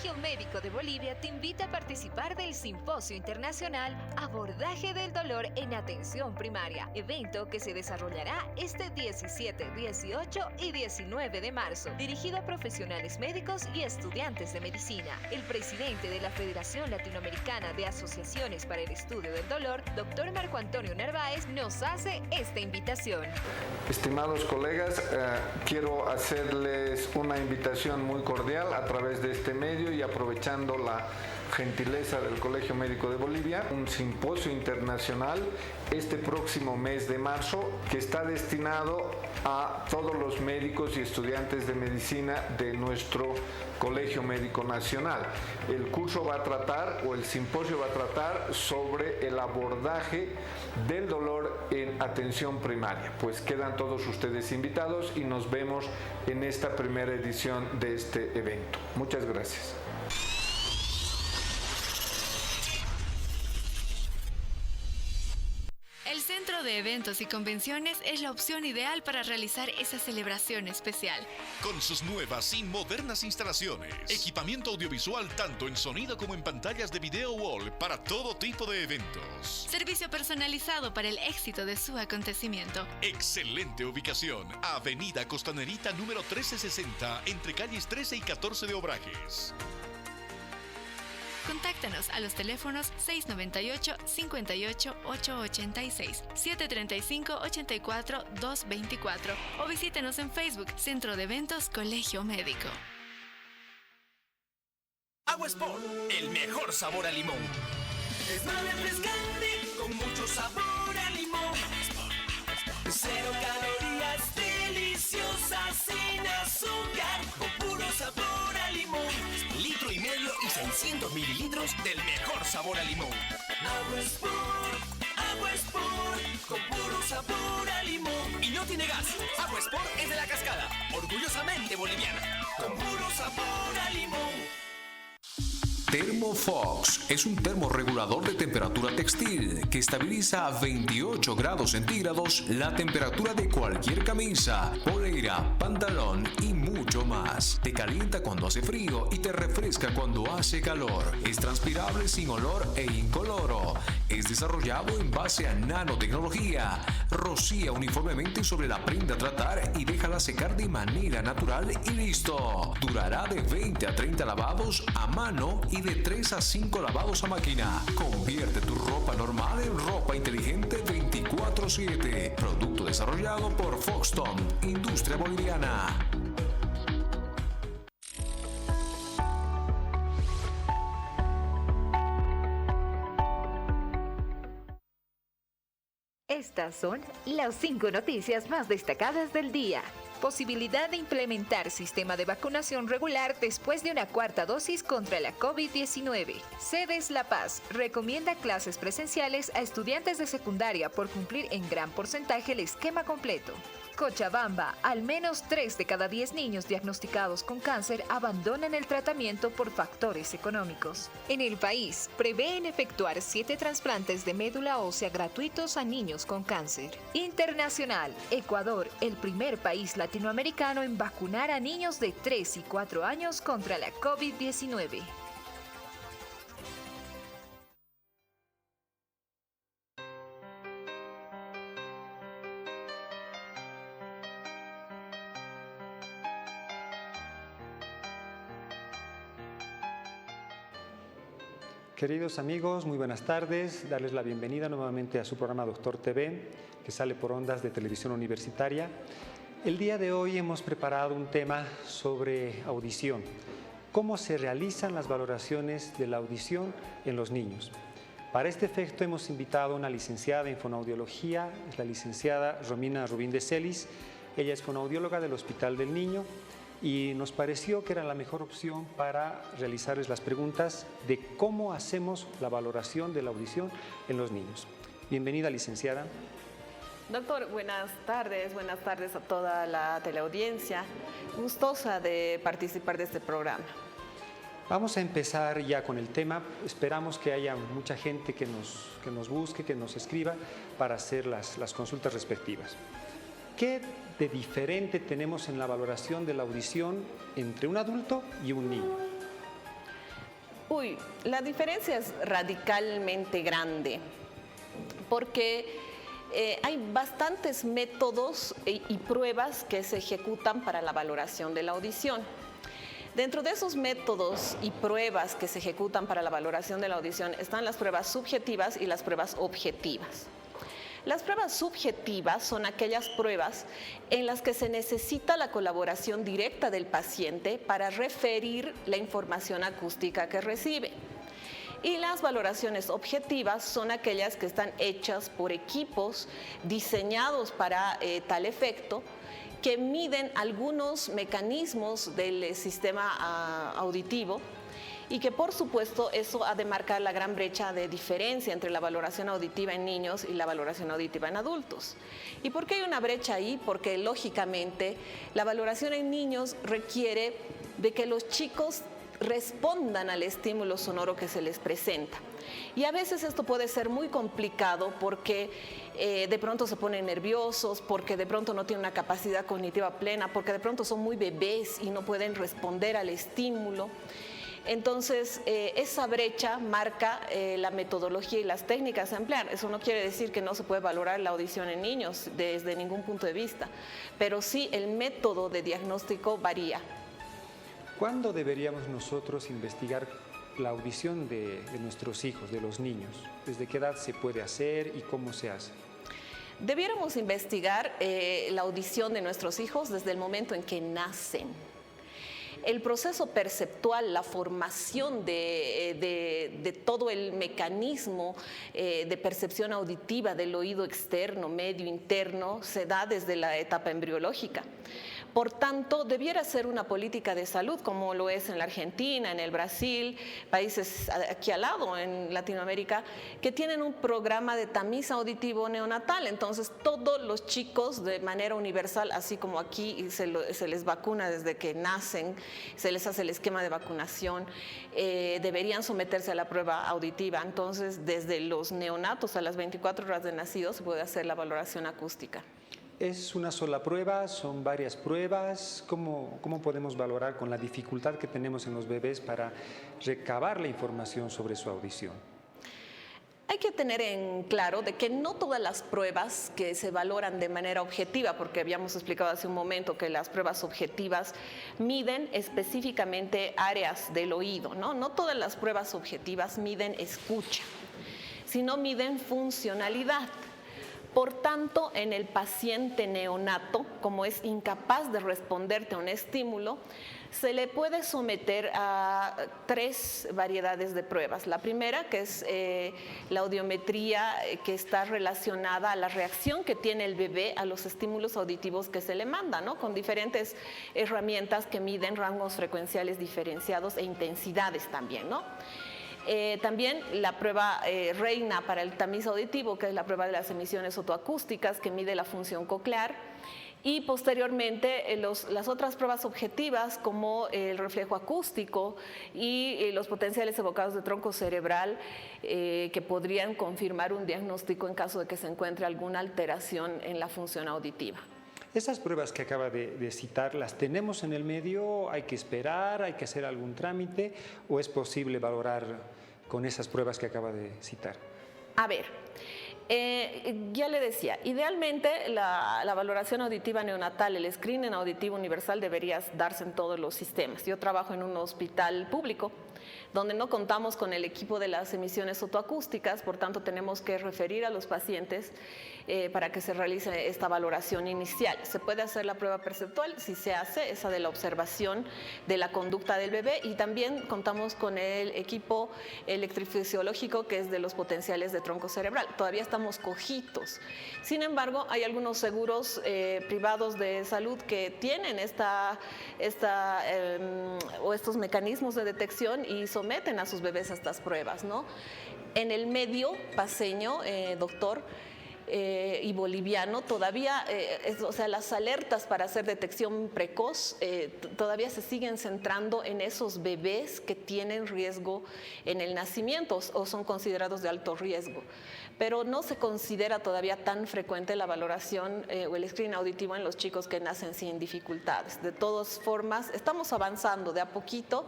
Colegio Médico de Bolivia te invita a participar del Simposio Internacional Abordaje del Dolor en Atención Primaria, evento que se desarrollará este 17, 18 y 19 de marzo, dirigido a profesionales médicos y estudiantes de medicina. El presidente de la Federación Latinoamericana de Asociaciones para el Estudio del Dolor, Dr. Marco Antonio Narváez, nos hace esta invitación. Estimados colegas, quiero hacerles una invitación muy cordial a través de este medio y aprovechando la gentileza del Colegio Médico de Bolivia, un simposio internacional este próximo mes de marzo que está destinado a todos los médicos y estudiantes de medicina de nuestro Colegio Médico Nacional. El curso va a tratar, o el simposio va a tratar sobre el abordaje del dolor en atención primaria. Pues quedan todos ustedes invitados y nos vemos en esta primera edición de este evento. Muchas gracias. El Centro de Eventos y Convenciones es la opción ideal para realizar esa celebración especial. Con sus nuevas y modernas instalaciones, equipamiento audiovisual tanto en sonido como en pantallas de video wall para todo tipo de eventos. Servicio personalizado para el éxito de su acontecimiento. Excelente ubicación, Avenida Costanerita número 1360, entre calles 13 y 14 de Obrajes. Contáctanos a los teléfonos 698-58-886, 735-84-224 o visítenos en Facebook, Centro de Eventos Colegio Médico. Agua Sport, el mejor sabor a limón. Es más refrescante, con mucho sabor a limón. Cero calorías, deliciosas, sin azúcar, con puro sabor a limón. 1,5 litros y 600 mililitros del mejor sabor a limón. Agua Sport, con puro sabor a limón. Y no tiene gas. Agua Sport es de La Cascada, orgullosamente boliviana, con puro sabor a limón. Thermofox es un termorregulador de temperatura textil que estabiliza a 28 grados centígrados la temperatura de cualquier camisa, polera, pantalón y mucho más. Te calienta cuando hace frío y te refresca cuando hace calor. Es transpirable sin olor e incoloro. Es desarrollado en base a nanotecnología. Rocía uniformemente sobre la prenda a tratar y déjala secar de manera natural y listo. Durará de 20 a 30 lavados a mano y de 3 a 5 lavados a máquina. Convierte tu ropa normal en ropa inteligente 24/7. Producto desarrollado por Foxton, industria boliviana. Estas son las 5 noticias más destacadas del día. Posibilidad de implementar sistema de vacunación regular después de una cuarta dosis contra la COVID-19. Cedes La Paz recomienda clases presenciales a estudiantes de secundaria por cumplir en gran porcentaje el esquema completo. Cochabamba, al menos 3 de cada 10 niños diagnosticados con cáncer abandonan el tratamiento por factores económicos. En el país, prevén efectuar 7 trasplantes de médula ósea gratuitos a niños con cáncer. Internacional, Ecuador, el primer país latinoamericano en vacunar a niños de 3 y 4 años contra la COVID-19. Queridos amigos, muy buenas tardes. Darles la bienvenida nuevamente a su programa Doctor TV, que sale por ondas de televisión universitaria. El día de hoy hemos preparado un tema sobre audición. ¿Cómo se realizan las valoraciones de la audición en los niños? Para este efecto hemos invitado a una licenciada en fonoaudiología, es la licenciada Romina Rubín de Celis. Ella es fonoaudióloga del Hospital del Niño y nos pareció que era la mejor opción para realizarles las preguntas de cómo hacemos la valoración de la audición en los niños. Bienvenida, licenciada. Doctor, buenas tardes a toda la teleaudiencia. Gustosa de participar de este programa. Vamos a empezar ya con el tema. Esperamos que haya mucha gente que nos busque, que nos escriba para hacer las consultas respectivas. ¿Qué de diferente tenemos en la valoración de la audición entre un adulto y un niño? La diferencia es radicalmente grande porque hay bastantes métodos y pruebas que se ejecutan para la valoración de la audición. Dentro de esos métodos y pruebas que se ejecutan para la valoración de la audición están las pruebas subjetivas y las pruebas objetivas. Las pruebas subjetivas son aquellas pruebas en las que se necesita la colaboración directa del paciente para referir la información acústica que recibe. Y las valoraciones objetivas son aquellas que están hechas por equipos diseñados para tal efecto, que miden algunos mecanismos del sistema auditivo y que por supuesto eso ha de marcar la gran brecha de diferencia entre la valoración auditiva en niños y la valoración auditiva en adultos. ¿Y por qué hay una brecha ahí? Porque lógicamente la valoración en niños requiere de que los chicos respondan al estímulo sonoro que se les presenta. Y a veces esto puede ser muy complicado porque de pronto se ponen nerviosos, porque de pronto no tienen una capacidad cognitiva plena, porque de pronto son muy bebés y no pueden responder al estímulo. Entonces, esa brecha marca la metodología y las técnicas a emplear. Eso no quiere decir que no se puede valorar la audición en niños desde ningún punto de vista, pero sí el método de diagnóstico varía. ¿Cuándo deberíamos nosotros investigar la audición de nuestros hijos, de los niños? ¿Desde qué edad se puede hacer y cómo se hace? Debiéramos investigar la audición de nuestros hijos desde el momento en que nacen. El proceso perceptual, la formación de todo el mecanismo de percepción auditiva del oído externo, medio, interno, se da desde la etapa embriológica. Por tanto, debiera ser una política de salud como lo es en la Argentina, en el Brasil, países aquí al lado, en Latinoamérica, que tienen un programa de tamiz auditivo neonatal. Entonces, todos los chicos de manera universal, así como aquí se les vacuna desde que nacen, se les hace el esquema de vacunación, deberían someterse a la prueba auditiva. Entonces, desde los neonatos a las 24 horas de nacido se puede hacer la valoración acústica. ¿Es una sola prueba? ¿Son varias pruebas? ¿Cómo podemos valorar con la dificultad que tenemos en los bebés para recabar la información sobre su audición? Hay que tener en claro de que no todas las pruebas que se valoran de manera objetiva, porque habíamos explicado hace un momento que las pruebas objetivas miden específicamente áreas del oído, ¿no? No todas las pruebas objetivas miden escucha, sino miden funcionalidad. Por tanto, en el paciente neonato, como es incapaz de responderte a un estímulo, se le puede someter a 3 variedades de pruebas. La primera, que es la audiometría, que está relacionada a la reacción que tiene el bebé a los estímulos auditivos que se le manda, ¿no? Con diferentes herramientas que miden rangos frecuenciales diferenciados e intensidades también, ¿no? También la prueba reina para el tamiz auditivo, que es la prueba de las emisiones otoacústicas, que mide la función coclear. Y posteriormente las otras pruebas objetivas, como el reflejo acústico y los potenciales evocados de tronco cerebral, que podrían confirmar un diagnóstico en caso de que se encuentre alguna alteración en la función auditiva. Esas pruebas que acaba de citar, ¿las tenemos en el medio? ¿Hay que esperar? ¿Hay que hacer algún trámite? ¿O es posible valorar con esas pruebas que acaba de citar? A ver, ya le decía, idealmente la valoración auditiva neonatal, el screening auditivo universal debería darse en todos los sistemas. Yo trabajo en un hospital público donde no contamos con el equipo de las emisiones otoacústicas, por tanto tenemos que referir a los pacientes para que se realice esta valoración inicial. Se puede hacer la prueba perceptual, si se hace, esa de la observación de la conducta del bebé, y también contamos con el equipo electrofisiológico, que es de los potenciales de tronco cerebral. Todavía estamos cojitos. Sin embargo, hay algunos seguros privados de salud que tienen estos mecanismos de detección y someten a sus bebés a estas pruebas, ¿no? En el medio paseño, doctor, y boliviano, todavía, o sea, las alertas para hacer detección precoz todavía se siguen centrando en esos bebés que tienen riesgo en el nacimiento o son considerados de alto riesgo. Pero no se considera todavía tan frecuente la valoración o el screening auditivo en los chicos que nacen sin dificultades. De todas formas, estamos avanzando de a poquito,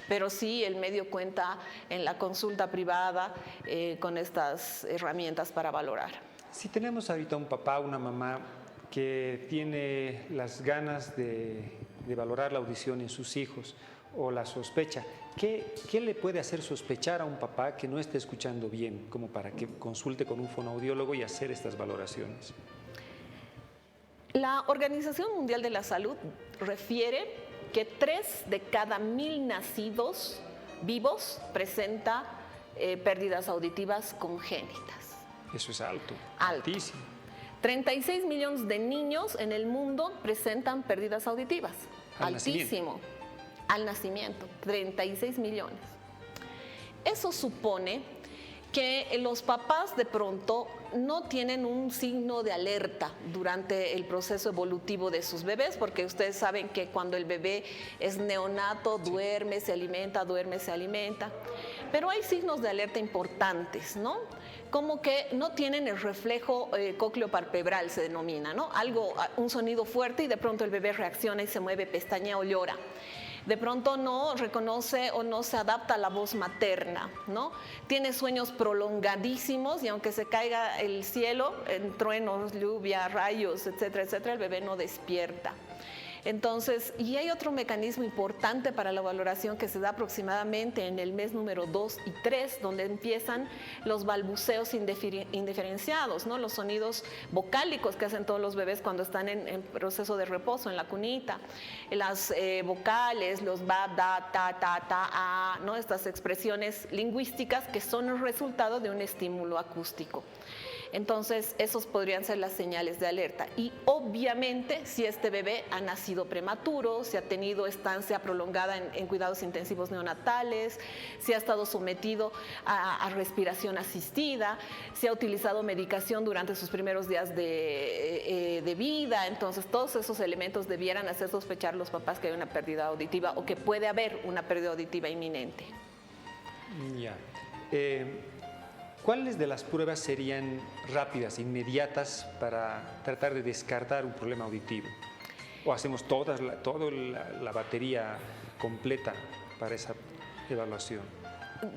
pero sí el medio cuenta en la consulta privada con estas herramientas para valorar. Si tenemos ahorita un papá, una mamá que tiene las ganas de valorar la audición en sus hijos o la sospecha, ¿qué le puede hacer sospechar a un papá que no esté escuchando bien, como para que consulte con un fonoaudiólogo y hacer estas valoraciones? La Organización Mundial de la Salud refiere que 3 de cada 1000 nacidos vivos presenta pérdidas auditivas congénitas. Eso es alto, Alto. altísimo. 36 millones de niños en el mundo presentan pérdidas auditivas. Altísimo. Al nacimiento, 36 millones. Eso supone que los papás de pronto no tienen un signo de alerta durante el proceso evolutivo de sus bebés, porque ustedes saben que cuando el bebé es neonato, duerme, se alimenta, pero hay signos de alerta importantes, ¿no? Como que no tienen el reflejo cócleo-palpebral, se denomina, ¿no? Un sonido fuerte y de pronto el bebé reacciona y se mueve, pestañea o llora. De pronto no reconoce o no se adapta a la voz materna, ¿no? Tiene sueños prolongadísimos y aunque se caiga el cielo, en truenos, lluvia, rayos, etcétera, etcétera, el bebé no despierta. Entonces, y hay otro mecanismo importante para la valoración que se da aproximadamente en el mes número 2 y 3, donde empiezan los balbuceos indiferenciados, ¿no? Los sonidos vocálicos que hacen todos los bebés cuando están en proceso de reposo, en la cunita. Las vocales, los ba, da, ta, a, ¿no? Estas expresiones lingüísticas que son el resultado de un estímulo acústico. Entonces, esos podrían ser las señales de alerta. Y obviamente, si este bebé ha nacido prematuro, si ha tenido estancia prolongada en cuidados intensivos neonatales, si ha estado sometido a respiración asistida, si ha utilizado medicación durante sus primeros días de vida, entonces todos esos elementos debieran hacer sospechar a los papás que hay una pérdida auditiva o que puede haber una pérdida auditiva inminente. Ya. ¿Cuáles de las pruebas serían rápidas, inmediatas para tratar de descartar un problema auditivo? ¿O hacemos toda la batería completa para esa evaluación?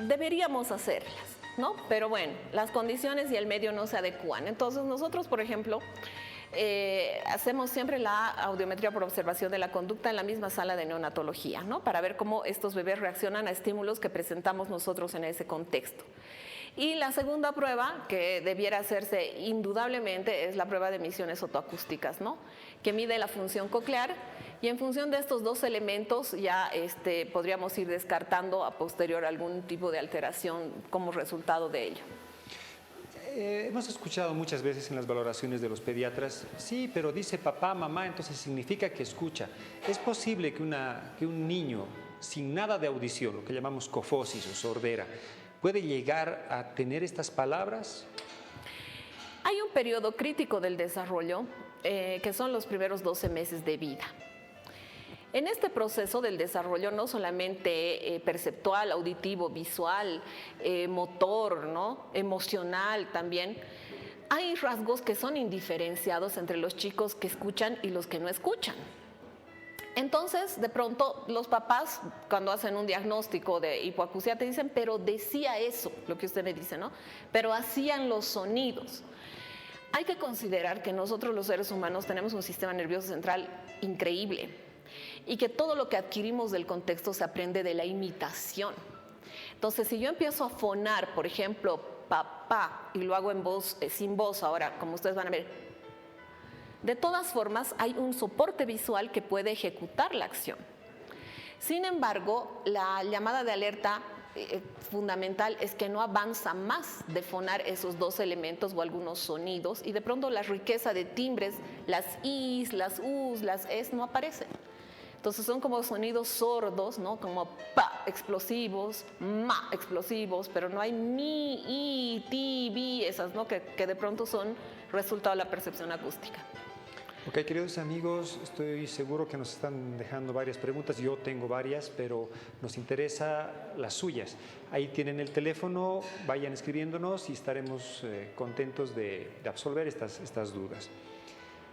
Deberíamos hacerlas, ¿no? Pero bueno, las condiciones y el medio no se adecúan. Entonces nosotros, por ejemplo, hacemos siempre la audiometría por observación de la conducta en la misma sala de neonatología, ¿no? Para ver cómo estos bebés reaccionan a estímulos que presentamos nosotros en ese contexto. Y la segunda prueba, que debiera hacerse indudablemente, es la prueba de emisiones otoacústicas, ¿no? Que mide la función coclear y en función de estos dos elementos ya podríamos ir descartando a posterior algún tipo de alteración como resultado de ello. Hemos escuchado muchas veces en las valoraciones de los pediatras, sí, pero dice papá, mamá, entonces significa que escucha. ¿Es posible que un niño sin nada de audición, lo que llamamos cofosis o sordera, puede llegar a tener estas palabras? Hay un periodo crítico del desarrollo que son los primeros 12 meses de vida. En este proceso del desarrollo, no solamente perceptual, auditivo, visual, motor, ¿no? Emocional también, hay rasgos que son indiferenciados entre los chicos que escuchan y los que no escuchan. Entonces, de pronto, los papás, cuando hacen un diagnóstico de hipoacusia, te dicen, pero decía eso, lo que usted me dice, ¿no? Pero hacían los sonidos. Hay que considerar que nosotros los seres humanos tenemos un sistema nervioso central increíble y que todo lo que adquirimos del contexto se aprende de la imitación. Entonces, si yo empiezo a fonar, por ejemplo, papá, y lo hago en voz, sin voz ahora, como ustedes van a ver, de todas formas, hay un soporte visual que puede ejecutar la acción. Sin embargo, la llamada de alerta fundamental es que no avanza más de fonar esos dos elementos o algunos sonidos y de pronto la riqueza de timbres, las Is, las Us, las Es no aparecen. Entonces son como sonidos sordos, ¿no? Como pa explosivos, ma explosivos, pero no hay mi, i, ti, bi, esas, ¿no? Que de pronto son resultado de la percepción acústica. Ok, queridos amigos, estoy seguro que nos están dejando varias preguntas. Yo tengo varias, pero nos interesa las suyas. Ahí tienen el teléfono, vayan escribiéndonos y estaremos contentos de absolver estas dudas.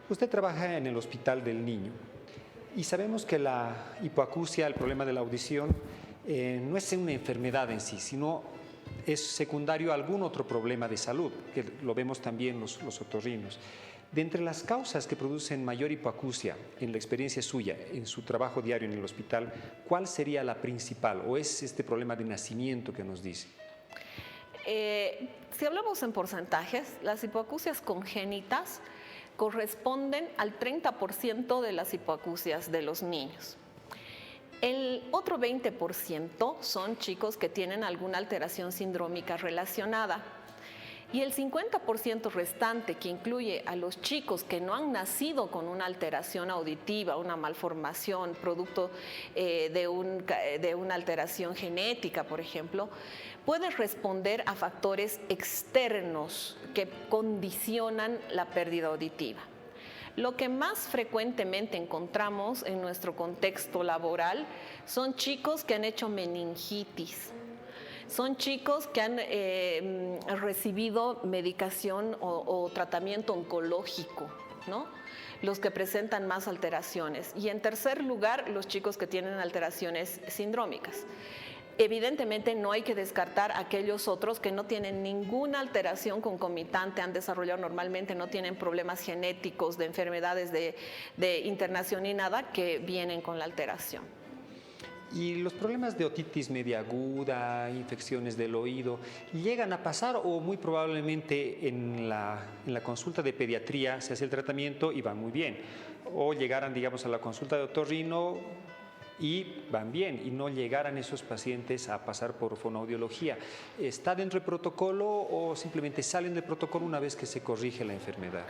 Usted trabaja en el Hospital del Niño y sabemos que la hipoacusia, el problema de la audición, no es una enfermedad en sí, sino es secundario a algún otro problema de salud, que lo vemos también los otorrinos. De entre las causas que producen mayor hipoacusia, en la experiencia suya, en su trabajo diario en el hospital, ¿cuál sería la principal o es este problema de nacimiento que nos dice? Si hablamos en porcentajes, las hipoacusias congénitas corresponden al 30% de las hipoacusias de los niños. El otro 20% son chicos que tienen alguna alteración sindrómica relacionada. Y el 50% restante, que incluye a los chicos que no han nacido con una alteración auditiva, una malformación, producto de una alteración genética, por ejemplo, puede responder a factores externos que condicionan la pérdida auditiva. Lo que más frecuentemente encontramos en nuestro contexto laboral son chicos que han hecho meningitis. Son chicos que han recibido medicación o tratamiento oncológico, ¿no? Los que presentan más alteraciones. Y en tercer lugar, los chicos que tienen alteraciones sindrómicas. Evidentemente no hay que descartar aquellos otros que no tienen ninguna alteración concomitante, han desarrollado normalmente, no tienen problemas genéticos de enfermedades de internación ni nada, que vienen con la alteración. ¿Y los problemas de otitis media aguda, infecciones del oído, llegan a pasar o muy probablemente en la consulta de pediatría se hace el tratamiento y van muy bien? O llegaran, digamos, a la consulta de otorrino y van bien, y no llegaran esos pacientes a pasar por fonoaudiología. ¿Está dentro del protocolo o simplemente salen del protocolo una vez que se corrige la enfermedad?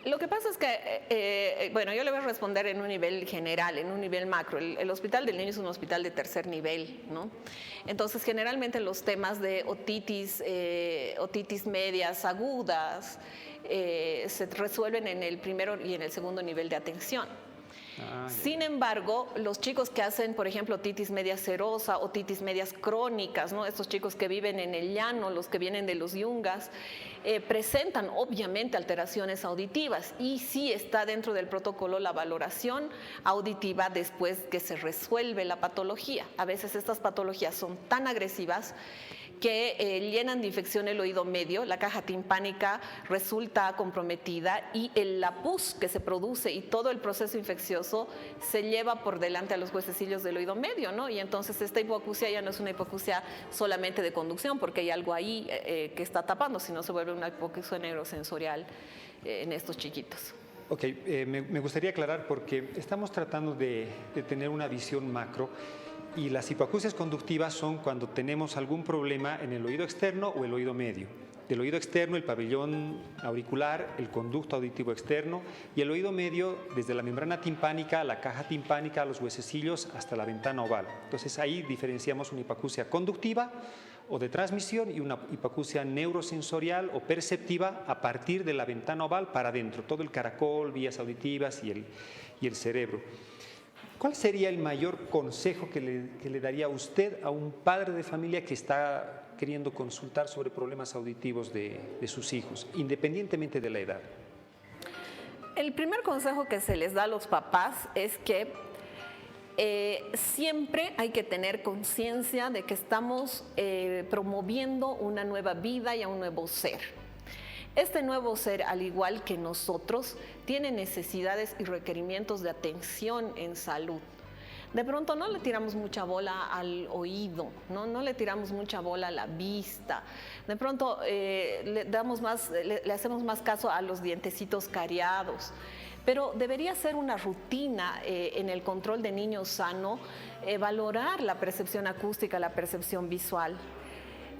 Lo que pasa es que, bueno, yo le voy a responder en un nivel general, en un nivel macro. El Hospital del Niño es un hospital de tercer nivel, ¿no? Entonces, generalmente los temas de otitis medias agudas se resuelven en el primero y en el segundo nivel de atención. Sin embargo, los chicos que hacen, por ejemplo, otitis media serosa, otitis medias crónicas, ¿no? Estos chicos que viven en el llano, los que vienen de los yungas, presentan obviamente alteraciones auditivas y sí está dentro del protocolo la valoración auditiva después que se resuelve la patología. A veces estas patologías son tan agresivas que llenan de infección el oído medio, la caja timpánica resulta comprometida y la pus que se produce y todo el proceso infeccioso se lleva por delante a los huesecillos del oído medio, ¿no? Y entonces esta hipoacusia ya no es una hipoacusia solamente de conducción, porque hay algo ahí que está tapando, sino se vuelve una hipoacusia neurosensorial en estos chiquitos. Ok, me gustaría aclarar porque estamos tratando de tener una visión macro. Y las hipoacusias conductivas son cuando tenemos algún problema en el oído externo o el oído medio. Del oído externo, el pabellón auricular, el conducto auditivo externo, y el oído medio, desde la membrana timpánica, la caja timpánica, los huesecillos, hasta la ventana oval. Entonces ahí diferenciamos una hipoacusia conductiva o de transmisión y una hipoacusia neurosensorial o perceptiva a partir de la ventana oval para adentro, todo el caracol, vías auditivas y el cerebro. ¿Cuál sería el mayor consejo que le daría usted a un padre de familia que está queriendo consultar sobre problemas auditivos de sus hijos, independientemente de la edad? El primer consejo que se les da a los papás es que siempre hay que tener conciencia de que estamos promoviendo una nueva vida y a un nuevo ser. Este nuevo ser, al igual que nosotros, tiene necesidades y requerimientos de atención en salud. De pronto no le tiramos mucha bola al oído, no le tiramos mucha bola a la vista. De pronto le hacemos más caso a los dientecitos cariados. Pero debería ser una rutina en el control de niño sano, valorar la percepción acústica, la percepción visual.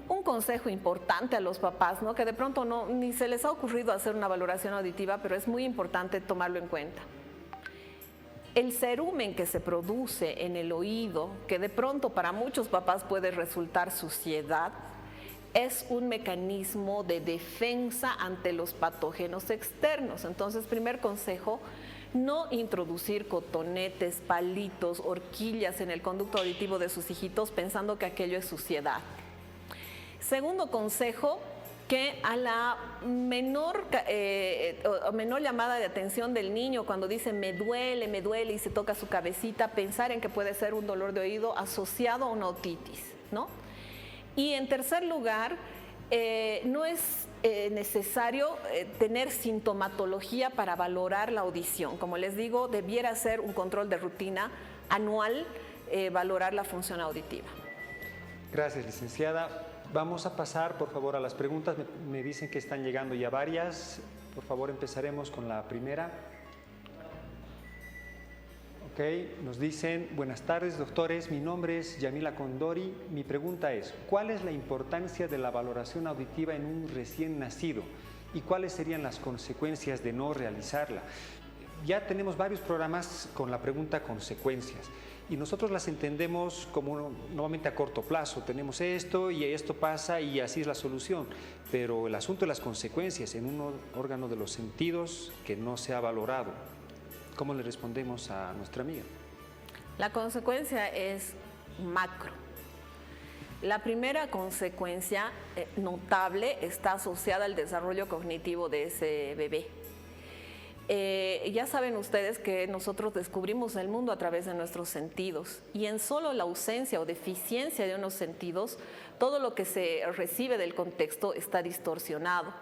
Un consejo importante a los papás, ¿no? Que de pronto ni se les ha ocurrido hacer una valoración auditiva, pero es muy importante tomarlo en cuenta. El cerumen que se produce en el oído, que de pronto para muchos papás puede resultar suciedad, es un mecanismo de defensa ante los patógenos externos. Entonces, primer consejo, no introducir cotonetes, palitos, horquillas en el conducto auditivo de sus hijitos pensando que aquello es suciedad. Segundo consejo, que a la menor llamada de atención del niño cuando dice me duele y se toca su cabecita, pensar en que puede ser un dolor de oído asociado a una otitis, ¿no? Y en tercer lugar, no es necesario tener sintomatología para valorar la audición. Como les digo, debiera ser un control de rutina anual, valorar la función auditiva. Gracias, licenciada. Vamos a pasar, por favor, a las preguntas. Me dicen que están llegando ya varias. Por favor, empezaremos con la primera. Ok, nos dicen, buenas tardes, doctores. Mi nombre es Yamila Condori. Mi pregunta es, ¿cuál es la importancia de la valoración auditiva en un recién nacido? ¿Y cuáles serían las consecuencias de no realizarla? Ya tenemos varios programas con la pregunta consecuencias. Y nosotros las entendemos como normalmente a corto plazo. Tenemos esto y esto pasa y así es la solución. Pero el asunto de las consecuencias en un órgano de los sentidos que no se ha valorado, ¿cómo le respondemos a nuestra amiga? La consecuencia es macro. La primera consecuencia notable está asociada al desarrollo cognitivo de ese bebé. Ya saben ustedes que nosotros descubrimos el mundo a través de nuestros sentidos y en solo la ausencia o deficiencia de unos sentidos, todo lo que se recibe del contexto está distorsionado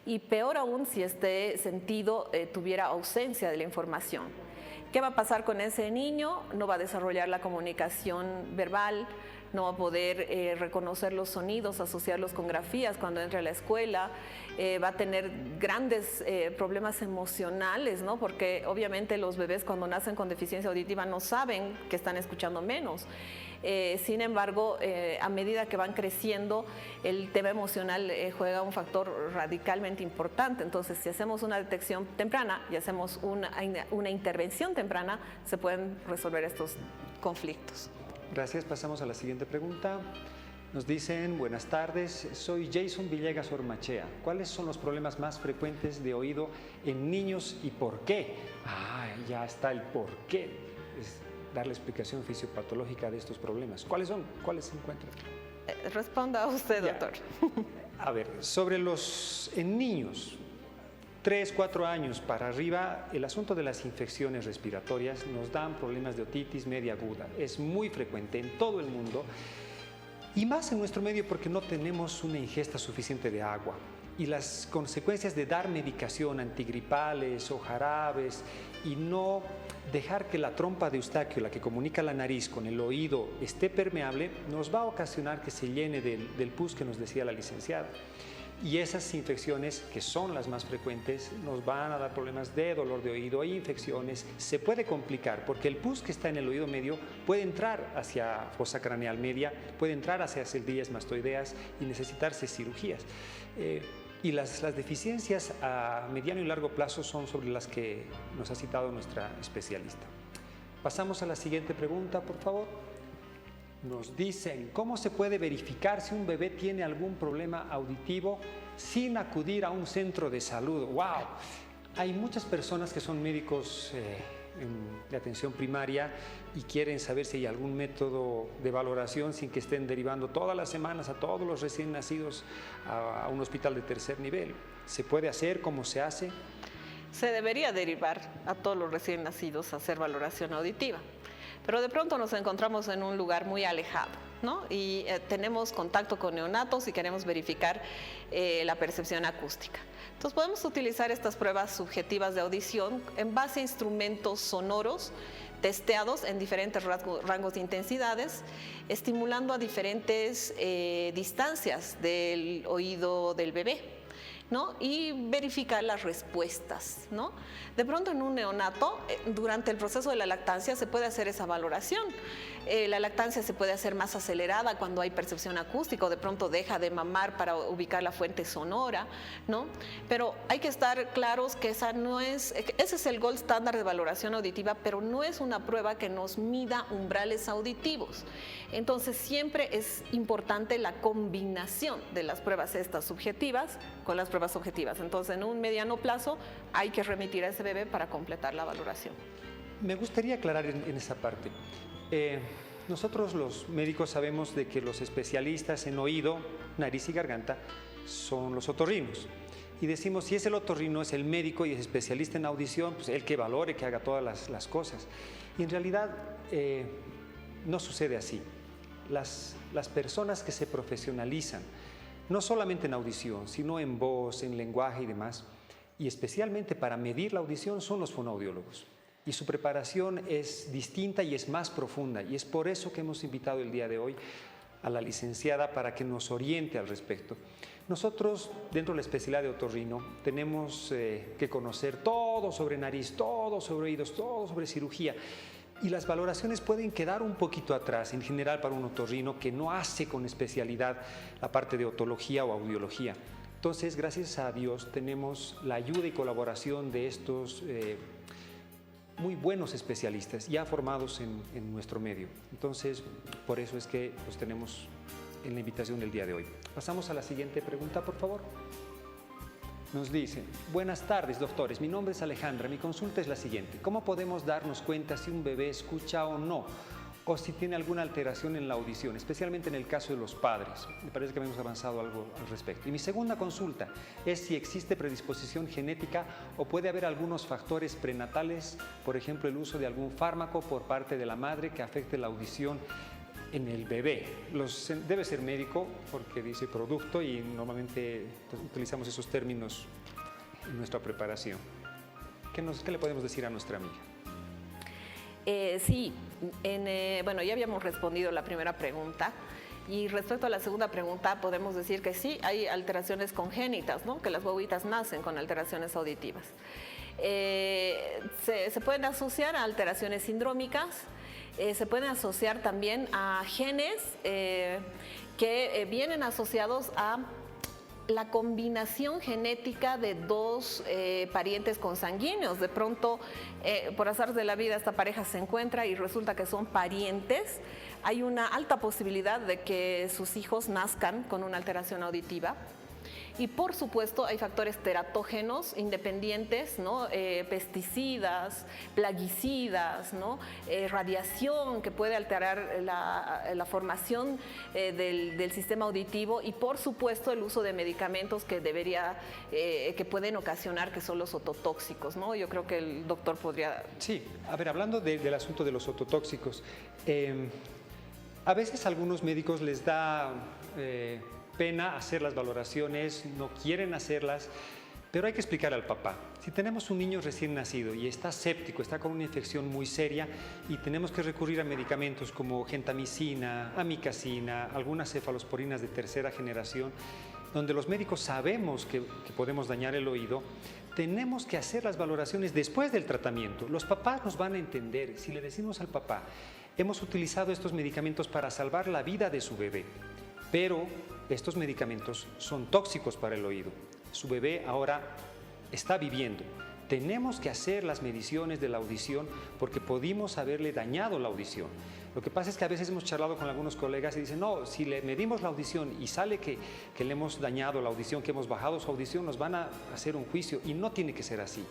y peor aún si este sentido tuviera ausencia de la información. ¿Qué va a pasar con ese niño? No va a desarrollar la comunicación verbal, no va a poder reconocer los sonidos, asociarlos con grafías cuando entre a la escuela, va a tener grandes problemas emocionales, ¿no? Porque obviamente los bebés cuando nacen con deficiencia auditiva no saben que están escuchando menos. Sin embargo, a medida que van creciendo, el tema emocional juega un factor radicalmente importante. Entonces, si hacemos una detección temprana y hacemos una intervención temprana, se pueden resolver estos conflictos. Gracias. Pasamos a la siguiente pregunta. Nos dicen, buenas tardes, soy Jason Villegas Ormachea. ¿Cuáles son los problemas más frecuentes de oído en niños y por qué? Ya está el por qué. Es dar la explicación fisiopatológica de estos problemas. ¿Cuáles son? ¿Cuáles se encuentran? Responda usted, doctor. A ver, en niños, 3, 4 años para arriba, el asunto de las infecciones respiratorias nos dan problemas de otitis media aguda. Es muy frecuente en todo el mundo y más en nuestro medio porque no tenemos una ingesta suficiente de agua. Y las consecuencias de dar medicación, antigripales o jarabes y no dejar que la trompa de Eustaquio, la que comunica la nariz con el oído, esté permeable, nos va a ocasionar que se llene del pus que nos decía la licenciada. Y esas infecciones, que son las más frecuentes, nos van a dar problemas de dolor de oído e infecciones. Se puede complicar porque el pus que está en el oído medio puede entrar hacia fosa craneal media, puede entrar hacia celdillas mastoideas y necesitarse cirugías. Y las deficiencias a mediano y largo plazo son sobre las que nos ha citado nuestra especialista. Pasamos a la siguiente pregunta, por favor. Nos dicen, ¿cómo se puede verificar si un bebé tiene algún problema auditivo sin acudir a un centro de salud? ¡Wow! Hay muchas personas que son médicos de atención primaria y quieren saber si hay algún método de valoración sin que estén derivando todas las semanas a todos los recién nacidos a un hospital de tercer nivel. ¿Se puede hacer? ¿Cómo se hace? Se debería derivar a todos los recién nacidos a hacer valoración auditiva. Pero de pronto nos encontramos en un lugar muy alejado, ¿no? Y tenemos contacto con neonatos y queremos verificar la percepción acústica. Entonces podemos utilizar estas pruebas subjetivas de audición en base a instrumentos sonoros testeados en diferentes rangos de intensidades, estimulando a diferentes distancias del oído del bebé, ¿no? Y verificar las respuestas, ¿no? De pronto en un neonato, durante el proceso de la lactancia se puede hacer esa valoración. La lactancia se puede hacer más acelerada cuando hay percepción acústica o de pronto deja de mamar para ubicar la fuente sonora, ¿no? Pero hay que estar claros que ese es el gold estándar de valoración auditiva, pero no es una prueba que nos mida umbrales auditivos. Entonces siempre es importante la combinación de las pruebas estas subjetivas con las pruebas objetivas. Entonces en un mediano plazo hay que remitir a ese bebé para completar la valoración. Me gustaría aclarar en esa parte. Nosotros los médicos sabemos de que los especialistas en oído, nariz y garganta son los otorrinos. Y decimos, si es el otorrino, es el médico y es especialista en audición, pues él que valore, que haga todas las cosas. Y en realidad no sucede así. Las personas que se profesionalizan, no solamente en audición, sino en voz, en lenguaje y demás, y especialmente para medir la audición, son los fonoaudiólogos. Y su preparación es distinta y es más profunda. Y es por eso que hemos invitado el día de hoy a la licenciada para que nos oriente al respecto. Nosotros, dentro de la especialidad de otorrino, tenemos que conocer todo sobre nariz, todo sobre oídos, todo sobre cirugía. Y las valoraciones pueden quedar un poquito atrás, en general para un otorrino que no hace con especialidad la parte de otología o audiología. Entonces, gracias a Dios, tenemos la ayuda y colaboración de estos muy buenos especialistas ya formados en nuestro medio. Entonces, por eso es que los tenemos en la invitación del día de hoy. Pasamos a la siguiente pregunta, por favor. Nos dicen, buenas tardes, doctores. Mi nombre es Alejandra. Mi consulta es la siguiente. ¿Cómo podemos darnos cuenta si un bebé escucha o no? O si tiene alguna alteración en la audición, especialmente en el caso de los padres. Me parece que hemos avanzado algo al respecto. Y mi segunda consulta es si existe predisposición genética o puede haber algunos factores prenatales, por ejemplo, el uso de algún fármaco por parte de la madre que afecte la audición en el bebé. Debe ser médico porque dice producto y normalmente utilizamos esos términos en nuestra preparación. ¿Qué le podemos decir a nuestra amiga? Sí, bueno, ya habíamos respondido la primera pregunta y respecto a la segunda pregunta podemos decir que sí, hay alteraciones congénitas, ¿no? Que las guaguitas nacen con alteraciones auditivas. Se pueden asociar a alteraciones sindrómicas, se pueden asociar también a genes que vienen asociados a la combinación genética de dos parientes consanguíneos. De pronto, por azar de la vida, esta pareja se encuentra y resulta que son parientes. Hay una alta posibilidad de que sus hijos nazcan con una alteración auditiva. Y por supuesto hay factores teratógenos independientes, ¿no? Pesticidas, plaguicidas, ¿no? Radiación que puede alterar la formación del sistema auditivo y por supuesto el uso de medicamentos que pueden ocasionar que son los ototóxicos, ¿no? Yo creo que el doctor podría... Sí, a ver, hablando del asunto de los ototóxicos, a veces a algunos médicos les da... pena hacer las valoraciones, no quieren hacerlas, pero hay que explicar al papá. Si tenemos un niño recién nacido y está séptico, está con una infección muy seria y tenemos que recurrir a medicamentos como gentamicina, amicacina, algunas cefalosporinas de tercera generación, donde los médicos sabemos que podemos dañar el oído, tenemos que hacer las valoraciones después del tratamiento. Los papás nos van a entender. Si le decimos al papá, hemos utilizado estos medicamentos para salvar la vida de su bebé, pero estos medicamentos son tóxicos para el oído. Su bebé ahora está viviendo. Tenemos que hacer las mediciones de la audición porque pudimos haberle dañado la audición. Lo que pasa es que a veces hemos charlado con algunos colegas y dicen, no, si le medimos la audición y sale que le hemos dañado la audición, que hemos bajado su audición, nos van a hacer un juicio y no tiene que ser así.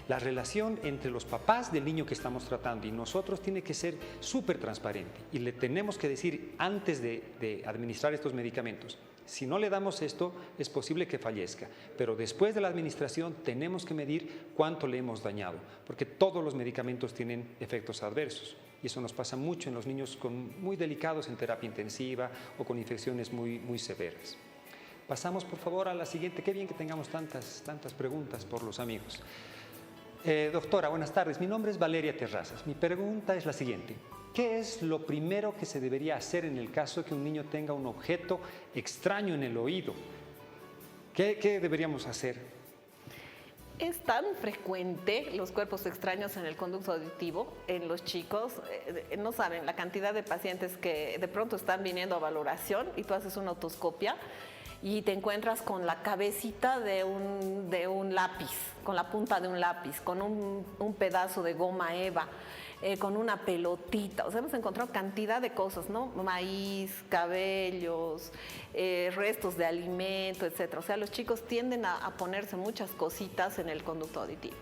La relación entre los papás del niño que estamos tratando y nosotros tiene que ser súper transparente y le tenemos que decir antes de administrar estos medicamentos, si no le damos esto, es posible que fallezca, pero después de la administración tenemos que medir cuánto le hemos dañado, porque todos los medicamentos tienen efectos adversos y eso nos pasa mucho en los niños muy delicados en terapia intensiva o con infecciones muy severas. Pasamos por favor a la siguiente. Qué bien que tengamos tantas preguntas por los amigos. Doctora, buenas tardes. Mi nombre es Valeria Terrazas. Mi pregunta es la siguiente. ¿Qué es lo primero que se debería hacer en el caso de que un niño tenga un objeto extraño en el oído? ¿Qué deberíamos hacer? Es tan frecuente los cuerpos extraños en el conducto auditivo en los chicos, no saben la cantidad de pacientes que de pronto están viniendo a valoración y tú haces una otoscopia y te encuentras con la cabecita de un lápiz, con la punta de un lápiz, con un pedazo de goma eva, con una pelotita. O sea, hemos encontrado cantidad de cosas, ¿no? Maíz, cabellos, restos de alimento, etc. O sea, los chicos tienden a ponerse muchas cositas en el conducto auditivo.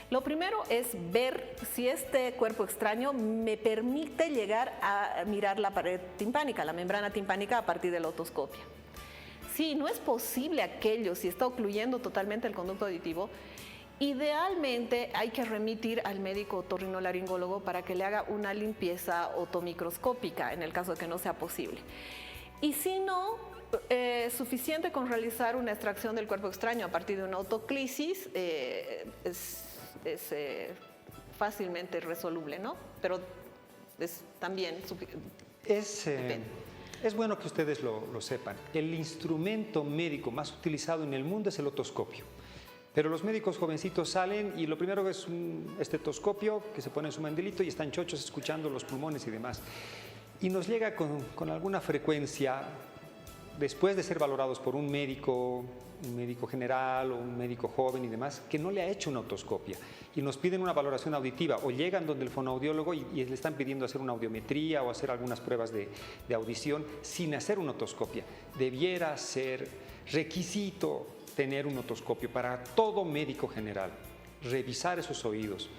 Lo primero es ver si este cuerpo extraño me permite llegar a mirar la pared timpánica, la membrana timpánica a partir de la otoscopia. Si no es posible aquello, si está ocluyendo totalmente el conducto auditivo, idealmente hay que remitir al médico otorrinolaringólogo para que le haga una limpieza otomicroscópica en el caso de que no sea posible. Y si no, suficiente con realizar una extracción del cuerpo extraño a partir de una autoclisis es fácilmente resoluble, ¿no? Pero es también es bueno que ustedes lo sepan. El instrumento médico más utilizado en el mundo es el otoscopio. Pero los médicos jovencitos salen y lo primero es un estetoscopio que se pone en su mandilito y están chochos escuchando los pulmones y demás. Y nos llega con alguna frecuencia, después de ser valorados por un médico general o un médico joven y demás, que no le ha hecho una otoscopia y nos piden una valoración auditiva o llegan donde el fonoaudiólogo y le están pidiendo hacer una audiometría o hacer algunas pruebas de audición sin hacer una otoscopia. Debiera ser requisito tener un otoscopio para todo médico general, revisar esos oídos,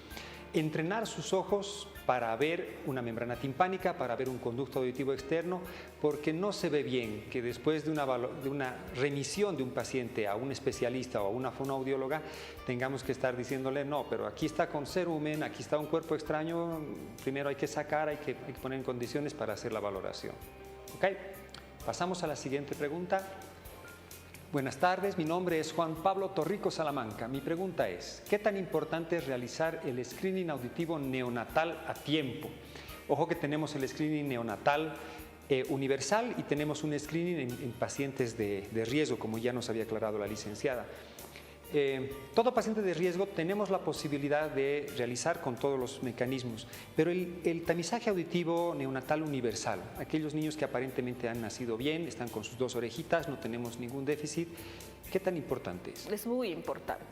entrenar sus ojos para ver una membrana timpánica, para ver un conducto auditivo externo, porque no se ve bien que después de una remisión de un paciente a un especialista o a una fonoaudióloga tengamos que estar diciéndole, no, pero aquí está con cerumen, aquí está un cuerpo extraño, primero hay que sacar, hay que poner en condiciones para hacer la valoración. ¿Ok? Pasamos a la siguiente pregunta. Buenas tardes, mi nombre es Juan Pablo Torrico Salamanca. Mi pregunta es, ¿qué tan importante es realizar el screening auditivo neonatal a tiempo? Ojo que tenemos el screening neonatal universal y tenemos un screening en pacientes de riesgo, como ya nos había aclarado la licenciada. Todo paciente de riesgo tenemos la posibilidad de realizar con todos los mecanismos, pero el tamizaje auditivo neonatal universal, aquellos niños que aparentemente han nacido bien, están con sus 2 orejitas, no tenemos ningún déficit, ¿qué tan importante es? Es muy importante.